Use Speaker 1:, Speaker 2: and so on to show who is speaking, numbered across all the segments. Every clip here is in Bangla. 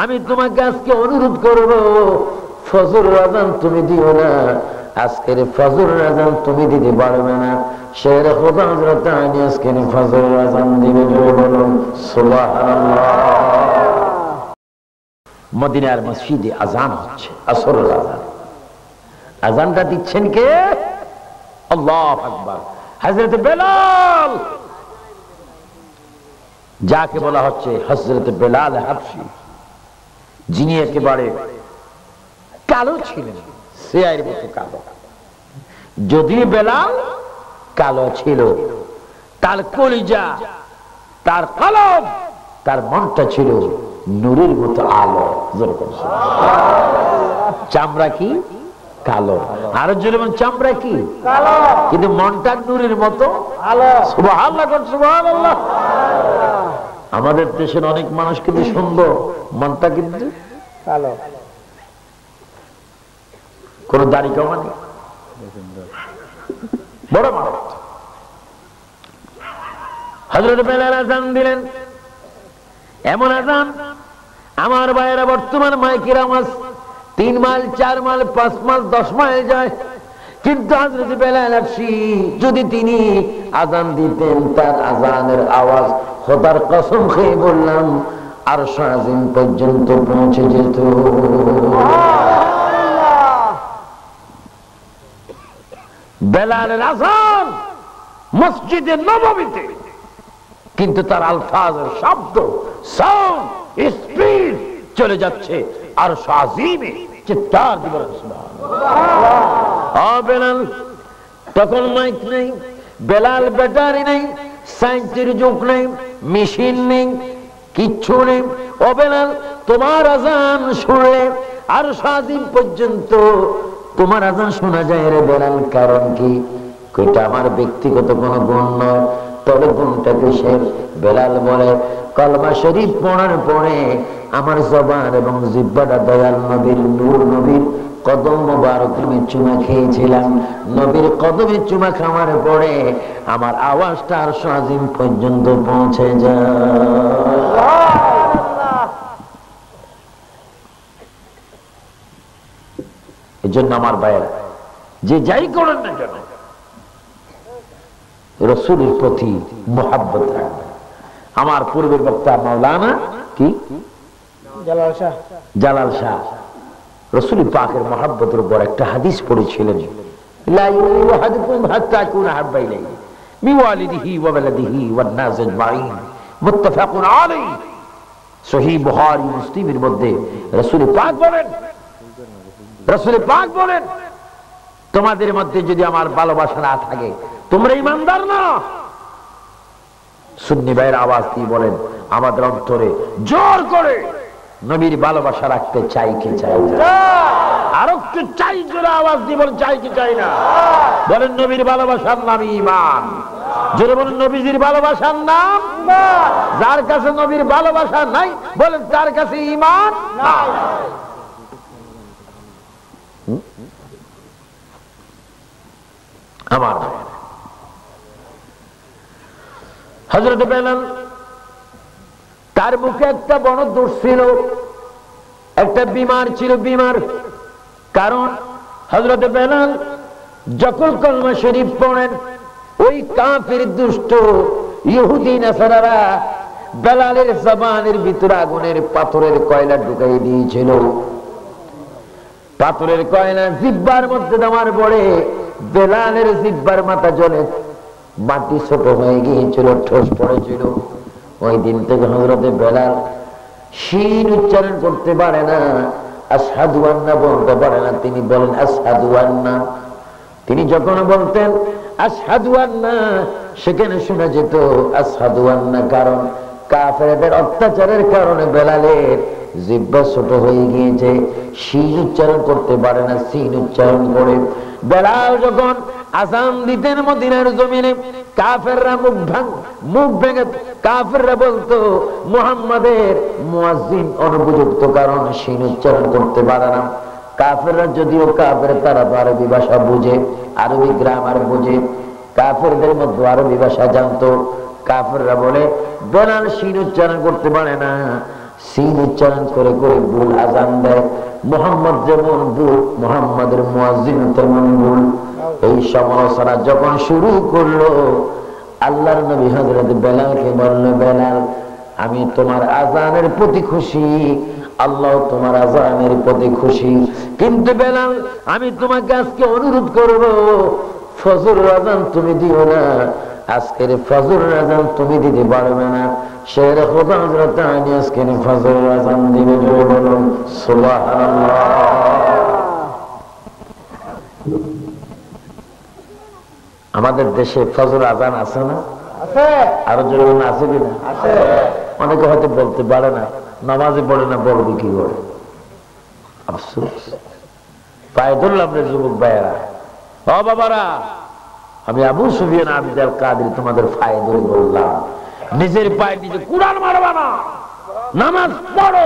Speaker 1: আমি তোমাকে আজকে অনুরোধ করব, ফজর আযান তুমি দিও না, আজকের ফজর আযান তুমি দিতে পারবে না। শের খোদা হযরত আলী আজকের ফজর আযান দিবে। বলুন সুবহানাল্লাহ। মদিনার মসজিদে আযান হচ্ছে, আসরের আযান। আযানটা দিচ্ছেন কে? আল্লাহু আকবার, হযরত বেলাল। যাকে বলা হচ্ছে হযরত বেলাল হাবশী, যিনি একেবারে কালো ছিলেন, সিয়ার মতো কালো। যদি বেলাল কালো ছিল, তার কলিজা, তার কলব, তার মনটা ছিল নূরের মতো আলো। চামড়া কি কালো, আর যেমন চামড়া কি কালো, কিন্তু মনটা নূরের মতো আলো। সুবহানাল্লাহ, সুবহানাল্লাহ। আমাদের দেশের অনেক মানুষ কিন্তু সুন্দর, মনটা কিন্তু কালো। কোন দাড়ি কমা নেই, বড় মানুষ। হযরত বেলাল আযান দিলেন, এমন আযান আমার ভাইয়েরা বর্তমান মাইকের আওয়াজ 3 মাইল 4 মাইল 5 মাইল 10 মাইল যায়, কিন্তু হযরত বেলাল হাবশী যদি তিনি আযান দিতেন, তার আযানের আওয়াজ খোদার কসম খেয়ে বললাম আরশ আজিম পর্যন্ত পৌঁছে যেত। বেলালের আযান মসজিদে নববীতে, কিন্তু তার আলফাজের শব্দ, সাউন্ড, স্পিড চলে যাচ্ছে আরশ আজিমে। চিৎকার দিবেন সুবহানাল্লাহ। বেলাল তখন মাইক নেই, বেলাল ব্যাটারি নেই, সায়েন্সের যুগ নেই, মেশিন নেই, কিচ্ছু নেই। ও বেলাল, তোমার আযান শুনলে আরশ আজিম পর্যন্ত তোমার আযান শোনা যায় রে বেলাল। কারণ কি? এটা আমার ব্যক্তিগত কোনো গুণ নয়, তবে গুণটা কিসের? বেলাল বলে কলমা শরীফ পড়ার পরে আমার জবান এবং জিহ্বাটা দয়াল নবীর নূর নবীর কদম মোবারকে চুমা খেয়েছিলাম। নবীর কদমে চুমা খাওয়ার পরে আমার আওয়াজটা আরশ আজিম পর্যন্ত পৌঁছে যায়। এজন্য আমার ভাইয়েরা, যে যাই করেন না কেন রাসূলের প্রতি মুহাব্বত রাখবেন। আমার পূর্বের বক্তা মাওলানা কি জালাল শাহ রাসূল পাকের মুহাব্বতের উপর একটা হাদিস পড়েছিলেন, লা ইউমিনু আহাদুকুম হাত্তা ইয়াকুনা আহাব্বা ইলাইহি মিন ওয়ালিদিহি ওয়া ওয়ালাদিহি ওয়ান নাস আজমাইন, মুত্তাফাকুন আলাইহি। সহিহ বুখারী মুসলিমের মধ্যে রাসূল পাক বলেন তোমাদের মধ্যে যদি আমার ভালোবাসা না থাকে তোমরা ঈমানদার না। সুন্নি ভাইয়ের আওয়াজ দিয়ে বলেন, আমাদের অন্তরে জোর করে নবীর ভালোবাসা রাখতে চাই কি চাই না? আর একটু চাই, জোরে আওয়াজ দিয়ে বলেন, চাই কি চাই না? বলেন নবীর ভালোবাসার নাম ঈমান। জোরে বলেন নবীজির ভালোবাসার নাম। যার কাছে নবীর ভালোবাসা নাই বলেন তার কাছে ঈমান নাই। আমার হযরত বেলাল, তার মুখে একটা বড় দোষ ছিল, একটা বিমার ছিল, বিমার। কারণ হযরত বেলাল যখন কলমা শরীফ পড়েন, ওই কাফির দুষ্ট ইহুদি নাসারারা বেলালের জবানের ভিতরে আগুনের পাথরের কয়লা ঢুকাই দিয়েছিল। পাথরের কয়লা জিহ্বার মধ্যে দেওয়ার পরে বেলালের জিহ্বার মাথা জ্বলে মাটি ছোট হয়ে গিয়েছিল, ঠোস পড়েছিল। ওই দিন থেকে হযরতে বেলাল শিন উচ্চারণ করতে পারে না, আশহাদু আন্না বলতে পারে না। তিনি বলেন আশহাদু আন্না। তিনি যখন বলতেন আশহাদু আন্না, সেখানে শোনা যেত আশহাদু আন্না। কারণ কাফেরদের অত্যাচারের কারণে বেলালের জিহ্বা ছোট হয়ে গিয়েছে, শিন উচ্চারণ করতে পারে না, সিন উচ্চারণ করে। বেলাল যখন আযান দিতেন মদিনার জমিনে, কাফেররা মুখ ভেঙে কাফেররা বলতো মুহাম্মাদের মুয়াজ্জিন অনুপযুক্ত, কারণ শিন উচ্চারণ করতে পারে না। কাফেররা যদিও কাফের, তারা আরবি ভাষা বুঝে, আরবি গ্রামার বুঝে, কাফেরদের মধ্যে আরবি ভাষা জানতো। কাফেররা বলে বেলাল শিন উচ্চারণ করতে পারে না, সিন উচ্চারণ করে করে ভুল আজান দেয়। মুহাম্মদ যেমন ভুল, মুহাম্মাদের মুয়াজ্জিন তেমন ভুল। এই সমালোচনা যখন শুরু করলো, আল্লাহর নবী হযরত বেলালকে বলল, বেলাল আমি তোমার আজানের প্রতি খুশি, আল্লাহ তোমার আজানের প্রতি খুশি, কিন্তু বেলাল আমি তোমাকে আজকে অনুরোধ করব, ফজরের আজান তুমি দিও না, আজকের ফজরের আজান তুমি দিতে পারবে না। শের খোদা হযরত আলী আজকের ফজরের আজান দিবে। বলুন সুবহানাল্লাহ। আমাদের দেশে ফজর আজান আছে না? আছে। আরো জোরে আছে কিনা? আছে। অনেকে হয়তো বলতে পারে না, নামাজে পড়ে না, বলবে কি করে? আফসোস। পায়ে ধরলাম রে যুবক ভাইয়েরা, ও বাবারা, আমি আবু সুফিয়ান আবিদ আল কাদের তোমাদের পায়ে ধরে বললাম, নিজের পায়ে নিজে কুড়াল মারবা না, নামাজ পড়ো,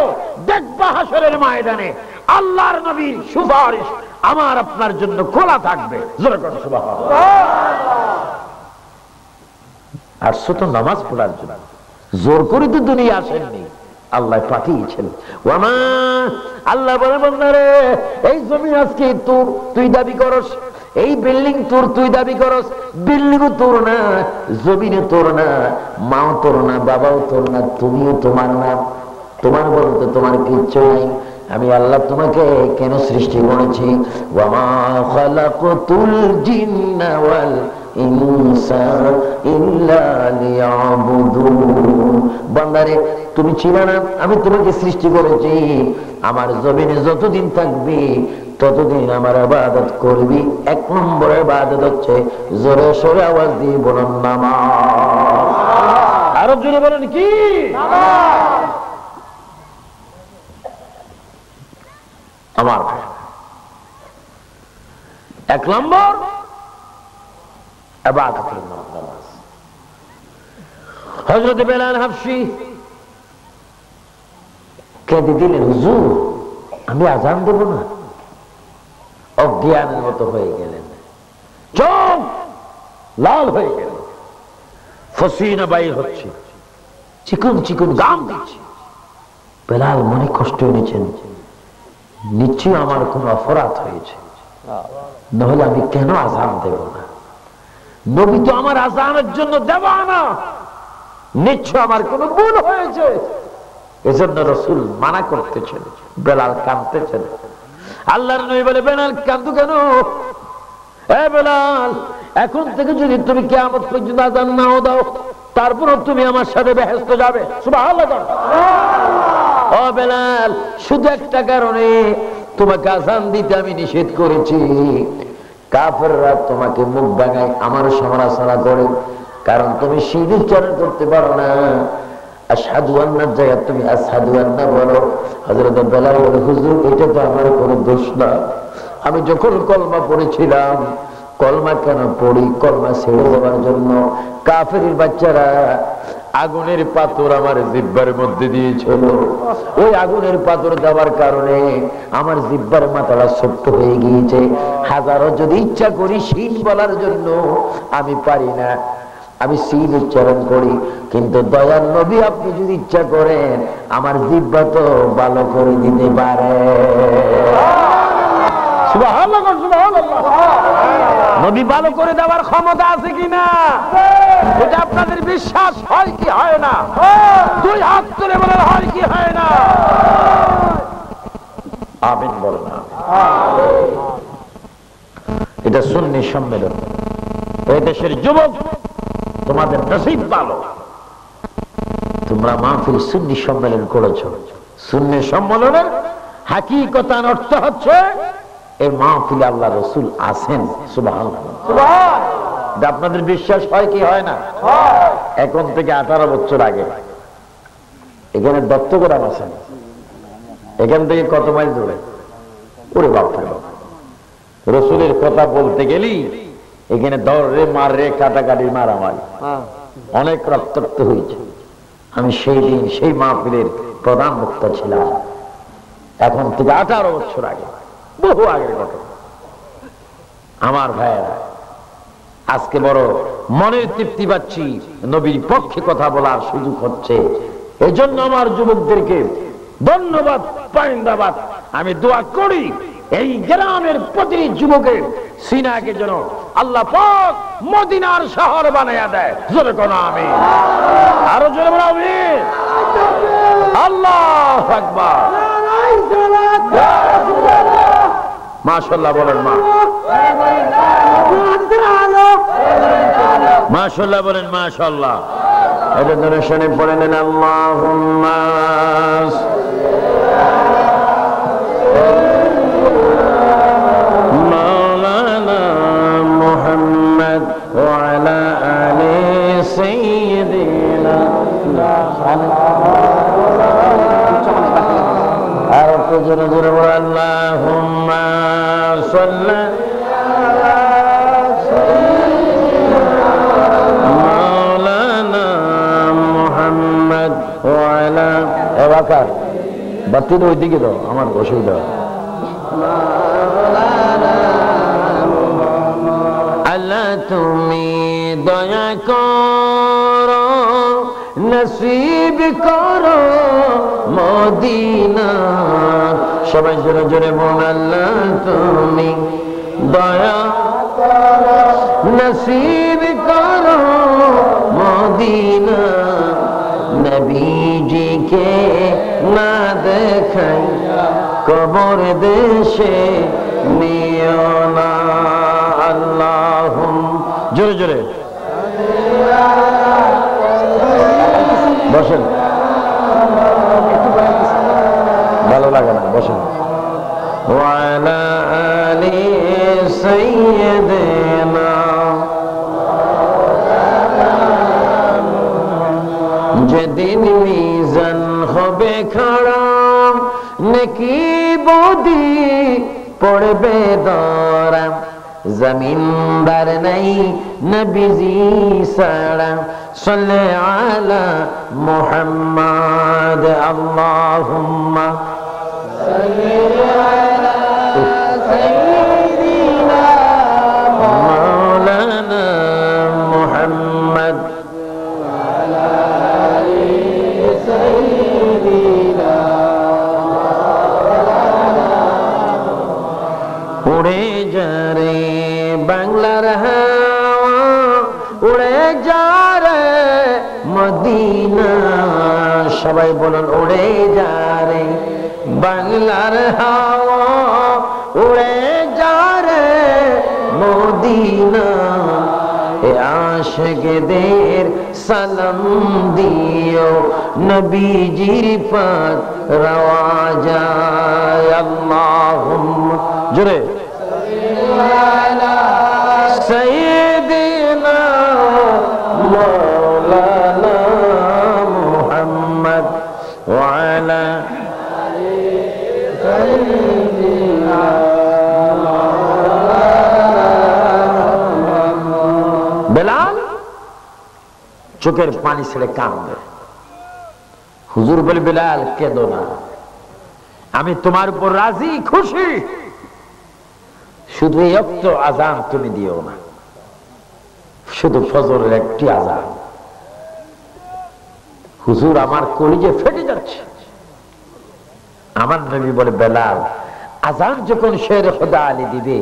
Speaker 1: দেখবা হাসরের ময়দানে আল্লাহর নবীর সুপারিশ আমার আপনার জন্য খোলা থাকবে। জোরে করে সুবহানাল্লাহ। আর শুধু নামাজ পড়ার জন্য, জোর করে তো দুনিয়া আসেননি, আল্লাহ পাঠিয়েছেন। ওয়ামা আল্লাহ বলে, বান্দারে এই জমি আজকে তোর, তুই দাবি করস, এই বিল্ডিং তোর, তুই দাবি করস, বিল্ডিং তোর না, জমিনে তোর না, মাও তোর না, বাবাও তোর না, তুমিও তোমার না, তোমার বলতে তোমার কিচ্ছু নাই। আমি আল্লাহ তোমাকে কেন সৃষ্টি করেছি? ওয়ামা খালাকতুল জিন্না ওয়াল ইনসা ইল্লা লিয়াবুদুন। বান্দারে তুমি ছিলে না, আমি তোমাকে সৃষ্টি করেছি, আমার জমিনে যতদিন থাকবি ততদিন আমার ইবাদত করবি। এক নম্বর ইবাদত হচ্ছে জোরে সোরে আওয়াজ দিয়ে বলুন নামাজ। আরো জোরে বলেন কি? নামাজ। আমার এক নম্বর ইবাদতের নামাজ। হযরত বেলাল হাবশী কেঁদে দিলেন, হুজুর আমি আজান দেব না। অজ্ঞানের মতো হয়ে গেলেন, চোখ লাল হয়ে গেল, ফসিনা বাইর হচ্ছে, চিকুন চিকুন গাম দিচ্ছে। বেলাল মনে কষ্ট নিয়েছেন, নিশ্চয় আমার কোন অপরাধ হয়েছে, নহলে আমি কেন আজান দেব না? নবী তো আমার আজানের জন্য দেব না, নিশ্চয় আমার কোন ভুল হয়েছে। এজন্য রাসূল মানা করতেছেন, বেলাল কাঁদতেছেন। আল্লাহর নবী বলে, বেলাল কাঁদো কেন? এ বেলাল, এখন থেকে যদি তুমি কিয়ামত পর্যন্ত আজান নাও দাও, তারপরও তুমি আমার সাথে বেহেশতে যাবে। সুবহানাল্লাহ। ও বেলাল, শুধু একটা কারণে তোমাকে আজান দিতে আমি নিষেধ করেছি। কাফেররা তোমাকে মুখ ভাঙায়, আমার সমালোচনা করে, কারণ তুমি শির উচ্চারণ করতে পারো না। আশহাদু আন্নার জায়গায় তুমি আশহাদু আন্না বলো। হযরত বেলাল বলে, হুজুর এটা তো আমার কোনো দোষ না, আমি যখন কলমা পড়েছিলাম, কলমা কেন পড়ি? কলমা ছেড়ে দেওয়ার জন্য। কাফেরের বাচ্চারা আগুনের পাথর আমার জিহ্বার মধ্যে দিয়েছিল, ওই আগুনের পাথর দেওয়ার কারণে আমার জিহ্বার মাথাটা ছোট্ট হয়ে গিয়েছে। হাজারো যদি ইচ্ছা করি শিন বলার জন্য, আমি পারি না, আমি সিন উচ্চারণ করি। কিন্তু দয়াল নবী আপনি যদি ইচ্ছা করেন, আমার জিহ্বা তো ভালো করে দিতে পারে। সুবহানাল্লাহ, সুবহানাল্লাহ। নবী ভালো করে দেওয়ার ক্ষমতা আছে কিনা এটা আপনাদের বিশ্বাস হয় কি হয় না? দুই হাত তুলে বলেন, হয় কি হয় না? আমিন বলেন। এটা সুন্নি সম্মেলন। এই দেশের যুবক, তোমাদের নসিব ভালো, তোমরা মাহফিল সুন্নি সম্মেলন করেছ। সুন্নি সম্মেলনের হাকিকতান অর্থ হচ্ছে এই মাহফিলে আল্লাহ রাসূল আছেন। সুবহানাল্লাহ, সুবহান। আপনাদের বিশ্বাস হয় কি হয় না? এখন থেকে 18 বছর আগে এখানে দত্তগ্রাম আছেন, এখান থেকে কত মাইল দূরে? ওরে বাপ রে বাপ, রাসূলের কথা বলতে গেলি এখানে দরে মারে, কাটাকাটি, মারামারি, অনেক রক্তাক্ত হয়েছে। আমি সেই দিন সেই মাহফিলের প্রধান বক্তা ছিলাম, এখন থেকে 18 বছর আগে, বহু আগের ঘটনা। আমার ভাইয়েরা, আজকে বড় মনের তৃপ্তি পাচ্ছি, নবীর পক্ষে কথা বলার সুযোগ হচ্ছে। এই জন্য আমার যুবকদেরকে ধন্যবাদ, পাইন্দাবাদ। আমি দোয়া করি এই গ্রামের প্রতিটি যুবকের সিনাকে যেন আল্লাহ পাক মদিনার শহর বানায়া দেয়। জোরে কোন আমিন, আরো জোরে বলো আমিন। আল্লাহু আকবার। মাশাআল্লাহ বলেন, মা মাশাআল্লাহ বলেন, মাশাআল্লাহ। এটা দর্শনে পড়ে নেন আল্লাহুম্মা মাওলানা মুহাম্মদ ওয়া আলা আলি সাইয়্যিদিনা। আর একটু জোরে জোরে বলো আল্লাহুম্মা সাল্লি বাতি তো ওইদিকে দাও, আমার অসুবিধা। আল্লাহ তুমি দয়া করো, নসিব করো মদিনা। সবাই জোরে জোরে বল আল্লাহ তুমি দয়া করো, নসিব করো মদিনা। নবীজিকে না দেখাই কবর দেশে নিও না। আল্লাহুম জোরে জোরে বসেন, ভালো লাগে না, বসেন। ওয়া আলা আলি সাইয়্যিদিনা। যেদিন মিজান হবে খাড়া, নেকি বদি পড়বে দরা। জমিনদার নাই নবীজি সারা। সাল্লি আলা মুহাম্মদ। আল্লাহুম্মা সাল্লি আলা সাইয়্যিদিনা মাওলানা মুহাম্মদ উড়ে যারে বাংলার হাওয়া, উড়ে যারে মদিনা। সবাই বলুন উড়ে যারে বাংলার হাওয়া, উড়ে যারে মদিনা। এ আশিকদের সালাম দিও, নবীজির পাক রওয়া যায়। আল্লাহুম্মা জোরে সাইয়্যিদিনা মাওলানা মুহাম্মদ ওয়া আলা আলি সাইয়্যিদিনা। বেলাল চোখের পানি ছেড়ে কাঁদবে। হুজুর বলে বেলাল কেঁদো না, আমি তোমার উপর রাজি খুশি, শুধু এই অক্ত আজান তুমি দিও না, শুধু ফজরের একটি আজান। হুজুর আমার কলিজে ফেটে যাচ্ছে। আমার নবী বলে বেলাল আজান যখন শের খোদা আলী দিবে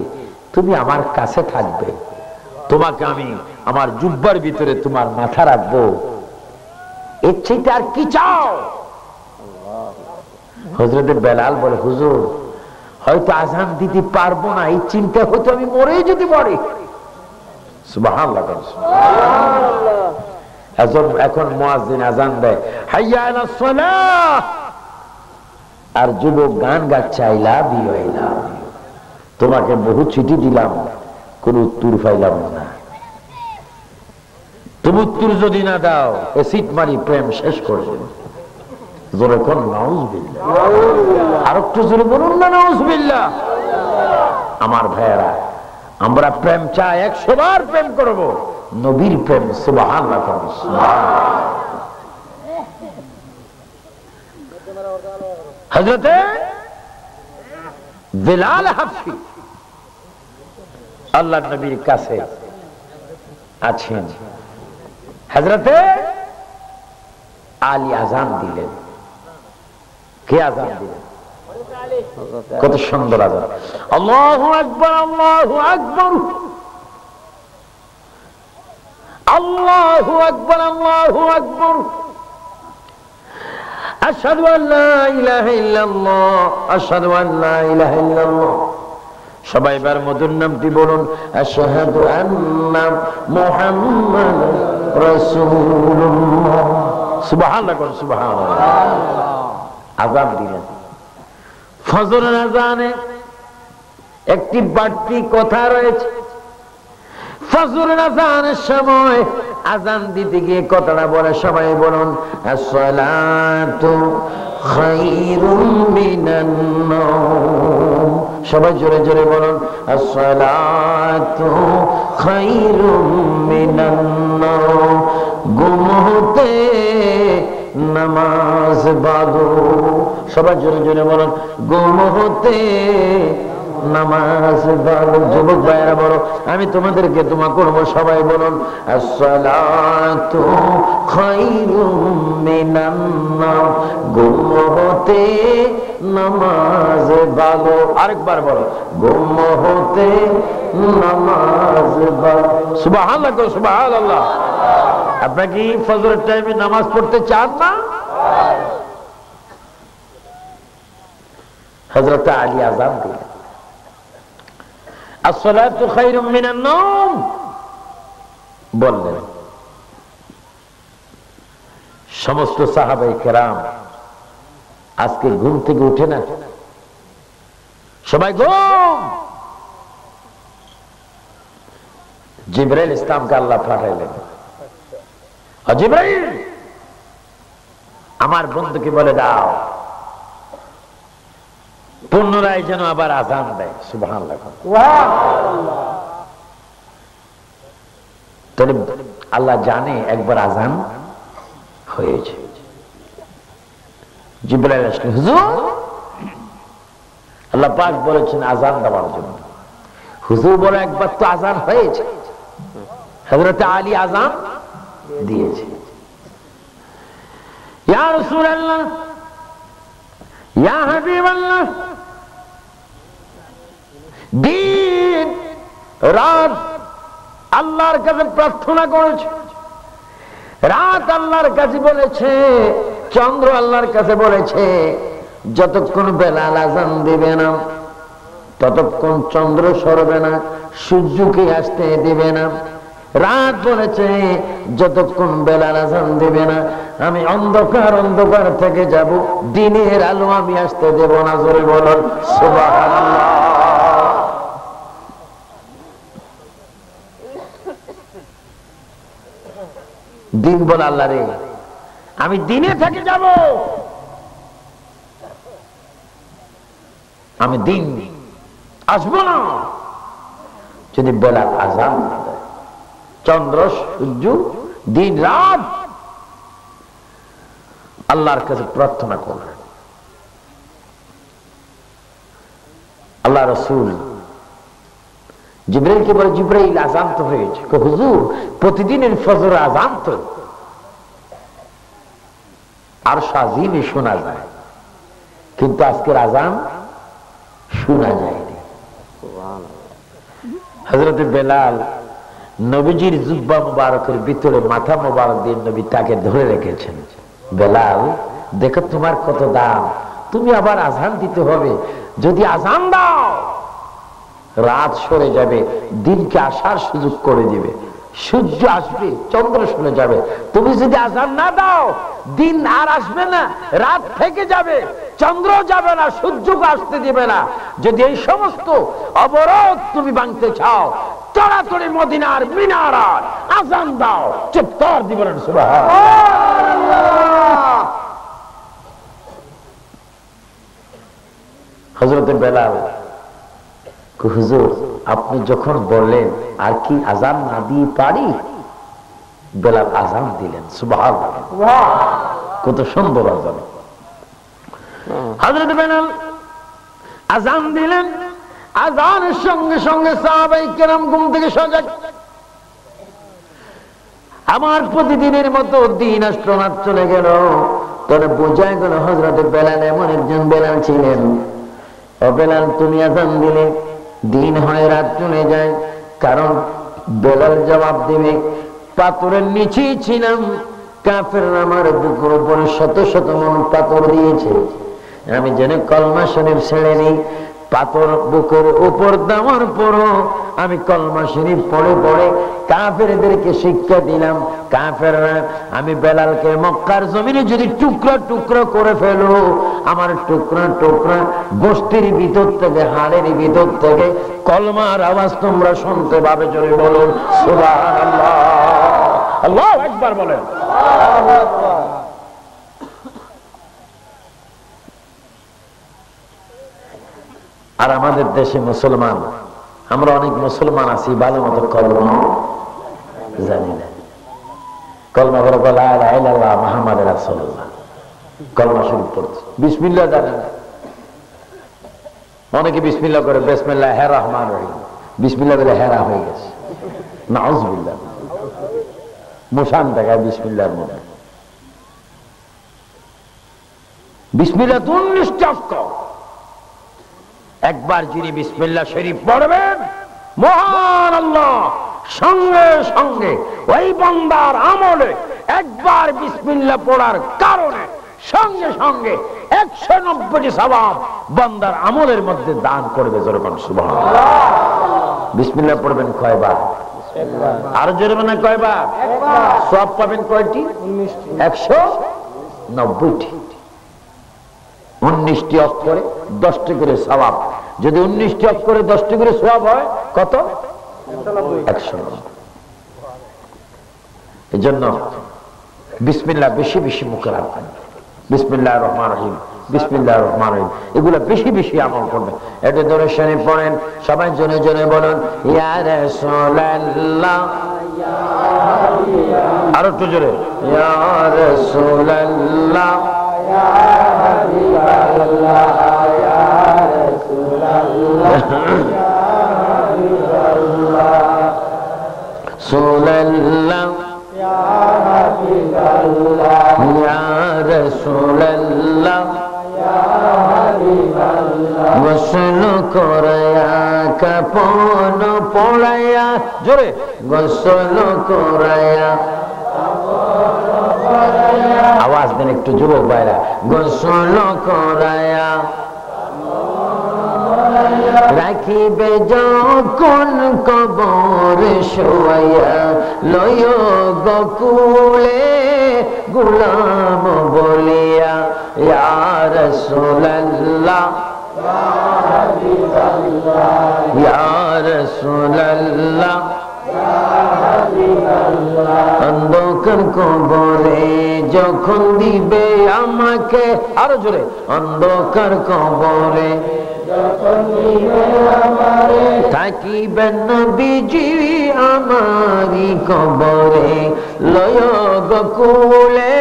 Speaker 1: তুমি আমার কাছে থাকবে, তোমাকে আমি আমার জুব্বার ভিতরে তোমার মাথা রাখবো, এর চাইতে আর কি চাও? হযরত বেলাল বলে হুজুর হয়তো আজান দিতে পারবো না, এই চিন্তা হতো আমি মরে যদি পড়ে। সুবহানাল্লাহ সুবহানাল্লাহ। এখন মুয়াজ্জিন আজান দেয় হাইয়া আলাস সালাহ, আর যুবক গান গাচ্ছে I love you I love you. তোমাকে বহু চিঠি দিলাম, কোন উত্তর পাইলাম না, তুমি উত্তর যদি না দাও এসিড মারি প্রেম শেষ করে দেব। জোরে কোন নাউজুবিল্লাহ, আর একটু জোরে বলুন না নাউজুবিল্লাহ। আমার ভাইয়েরা আমরা প্রেম চাই, 100 বার প্রেম করব, নবীর প্রেম। সুবহানাল্লাহ সুবহানাল্লাহ। হযরতে বেলাল হাফসি আল্লাহর নবীর কাছে আছেন। হযরতে আলী আজান দিলেন, কে আযান দিলেন? কত সুন্দর আযান! আল্লাহু আকবার, আল্লাহু আকবার, আল্লাহু আকবার, আল্লাহু আকবার, আশহাদু আল্লা ইলাহা ইল্লাল্লাহ, আশহাদু আল্লা ইলাহা ইল্লাল্লাহ। সবাই এবার মধুর নামটি বলুন, আশহাদু আন্না মুহাম্মাদার রাসূলুল্লাহ। সুবহানাল্লাহ, সুবহানাল্লাহ। আযান দিলেন। ফজরের আযানে একটি বাড়তি কথা রয়েছে। ফজরের আযানের সময় আযান দিতে গিয়ে কথাটা বলে, সবাই বলুন, আসসালাতু খায়রুম মিনান নাওম। সবাই জোরে জোরে বলুন, আসসালাতু খায়রুম মিনান নাওম। ঘুম হতে নামাজ ভালো। সবাই জোরে জোরে বলুন, ঘুম হতে নামাজ ভালো। যুবক ভাইয়েরা বলো, আমি তোমাদেরকে তোমা করবো, সবাই বলুন, আসসালাতু খায়রুম মিনান নাওম। ঘুম হতে নামাজ ভালো। আরেকবার বলো, ঘুম হতে নামাজ ভালো। সুবহানাল্লাহ, সুবহানাল্লাহ। আপনারা কি ফজরের টাইমে নামাজ পড়তে চান না? হযরত আলী আযান দিলেন, আসসালাতু খায়রুম মিনান নাওম বললেন। সমস্ত সাহাবায়ে কেরাম আজকে ঘুম থেকে উঠে না, সবাই ঘুম। জিবরাইল ইসলামকে আল্লাহ পাঠাইলেন, জিবরাইল আমার বন্ধুকে বলে দাও পুনরায় যেন আবার আযান দেয়। সুবহানাল্লাহ। তাহলে আল্লাহ জানে একবার আযান হয়েছে। জিবরাইল আসলেন, হুজুর আল্লাহ পাক বলেছেন আযান দেওয়ার জন্য। হুজুর বলে একবার তো আযান হয়েছে। হযরত আলী আযান দিয়েছে। ইয়া রাসূলুল্লাহ, ইয়া হাবিবাল্লাহ, দিন রাত আল্লাহর কাছে প্রার্থনা করেছে, রাত আল্লাহর কাছে বলেছে, চন্দ্র আল্লাহর কাছে বলেছে যতক্ষণ বেলাল আযান দিবে না ততক্ষণ চন্দ্র সরবে না, সূর্যকে আসতে দিবে না। রাত বলেছে যতক্ষণ বেলাল আযান দিবে না আমি অন্ধকার অন্ধকার থেকে যাব, দিনের আলো আমি আসতে দেব না। জোরে বলুন সুবহানাল্লাহ। দিন বল, আল্লাহ রে আমি দিনে থেকে যাব, আমি দিন আসবো না যদি বেলাল আযান না দেয়। চন্দ্র সূর্য দিন রাত আল্লাহর কাছে প্রার্থনা করলেন। আল্লাহ রাসূল জিবরাইলকে বলে, জিবরাইল আযান তো হয়েছে। হুজুর প্রতিদিনের ফজর আযান তো আর সাজিনে শোনা যায়, কিন্তু আজকের আযান শোনা যায়নি। হযরত বেলাল নবীজির জুব্বা মুবারকের ভিতরে মাথা মুবারক দিয়ে নবী তাকে ধরে রেখেছেন। বেলাল দেখো তোমার কত দাম, তুমি আবার আযান দিতে হবে। যদি আযান দাও রাত সরে যাবে, দিনকে আসার সুযোগ করে দিবে, সূর্য আসবে, চন্দ্র সরে যাবে। তুমি যদি আযান না দাও দিন আর আসবে না, রাত থেকে যাবে, চন্দ্র যাবে না, সূর্যকে আসতে দিবে না। যদি এই সমস্ত অবরোধ তুমি ভাঙতে চাও তাড়াতাড়ি মদিনার মিনারে আযান দাও। চিৎকার দিয়ে বলেন সুবহানাল্লাহ। হযরত বেলাল, হুজুর আপনি যখন বললেন আর কি আযান না দিয়ে পারি? বেলাল আযান দিলেন। সুবহানাল্লাহ, কত সুন্দর আযান। হযরত বেলাল আযান দিলেন, আযানের সঙ্গে সঙ্গে সাহাবায়ে কেরাম ঘুম থেকে সজাগ। আমার প্রতিদিনের মতো দিন আসলো, রাত চলে গেল, তোরে বোঝায় গেল হযরত বেলাল এমন একজন বেলাল ছিলেন। ও বেলাল, তুমি আযান দিলে দিন হয় রাত চলে যায়, কারণ বেলাল জবাব দিবে পাথরের নিচেই ছিলাম, কাফেররা আমার বুকের উপরে শত শত মন পাথর দিয়েছে, আমি যেন কলমা শরীফ ছেড়ে নিই। পাথর বুকের উপর দেওয়ার পরও আমি কলমা শরীফ পড়ে পড়ে কাফেরদেরকে শিক্ষা দিলাম। কাফেররা আমি বেলালকে মক্কার জমিনে যদি টুকরা টুকরা করে ফেলো, আমার টুকরা টুকরা গোষ্ঠীর ভিতর থেকে, হাড়ের ভিতর থেকে কলমার আওয়াজ তোমরা শুনতে পাবে। জোরে বলুন সুবহানাল্লাহ। আল্লাহু আকবার বলেন। আর আমাদের দেশে মুসলমান, আমরা অনেক মুসলমান আছি ভালো মতো কলমা জানি না। কলমা বড় লা ইলাহা ইল্লাল্লাহ মুহাম্মাদুর রাসূলুল্লাহ, কলমা শরীফ পড়ছে, বিসমিল্লাহ জানে না। অনেকে বিসমিল্লাহ করে বিসমিল্লাহির রহমানির রহিম, বিসমিল্লাহ বলে হেরা হয়ে গেছে, নাউযুবিল্লাহ। মুশান দেখায় বিসমিল্লাহর মধ্যে। বিসমিল্লাহ 19টা অক্ষর। একবার যিনি বিসমিল্লাহ শরীফ পড়বেন, মহান আল্লাহ সঙ্গে সঙ্গে ওই বান্দার আমলে একবার বিসমিল্লাহ পড়ার কারণে সঙ্গে সঙ্গে 190টি সওয়াব বান্দার আমলের মধ্যে দান করবে। জোরে বলুন সুবহানাল্লাহ। বিসমিল্লাহ পড়বেন কয়বার? আর জোরে মানে কয়বার? সওয়াব পাবেন কয়টি? 190টি। 19টি অক্ষরে 10টি করে সওয়াব। যদি 19টি অক্ষরে 10টি করে সওয়াব হয় কত? 190। এজন্য বিসমিল্লাহ বেশি বেশি মুখে রাখবেন। বিসমিল্লাহির রহমানির রহিম, বিসমিল্লাহির রহমানির রহিম, এগুলো বেশি বেশি আমল করবেন। এটা ধরে শরীফ পড়েন, সবাই জনে জনে বলুন ইয়া রাসূলুল্লাহ। আর একটু জোরে ইয়া রাসূলুল্লাহ, ইয়া হাবিবাল্লাহ, ইয়া রাসূলুল্লাহ, ইয়া হাবিবাল্লাহ, রাসূলুল্লাহ, ইয়া হাবিবাল্লাহ, ইয়া রাসূলুল্লাহ, ইয়া হাবিবাল্লাহ। গোসল করায়া কাপন পড়ায়া, জোরে গোসল করায়া, আওয়াজ দেন একটু যুবক ভাইরা, গোসল করায়া রাখিবে যখন কবর শোয়া, লয় গকুলে গুলাম বলিয়া, ইয়া রাসূলুল্লাহ, ইয়া রাসূলুল্লাহ, অন্ধকার কবরে যখন দিবে আমাকে, আরো জোরে অন্ধকার কবরে যখন দিবে আমারে, থাকিবেন নবীজি আমারি কবরে, লয় গকুলে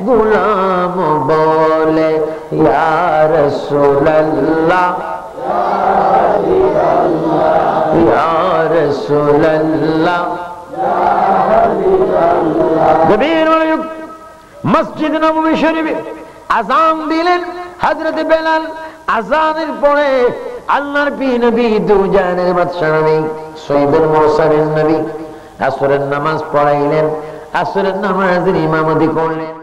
Speaker 1: গুলাম বলে, ইয়া রাসূলুল্লাহ, ইয়া রাসূলুল্লাহ। মসজিদ নববী শরীফে আযান দিলেন হযরত বেলাল। আযানের পরে আল্লাহর নবী দু জাহানের বাদশা নবী সৈয়দুল মুরসালিন নবী আসরের নামাজ পড়াইলেন। আসরের নামাজের ইমামতি করলেন।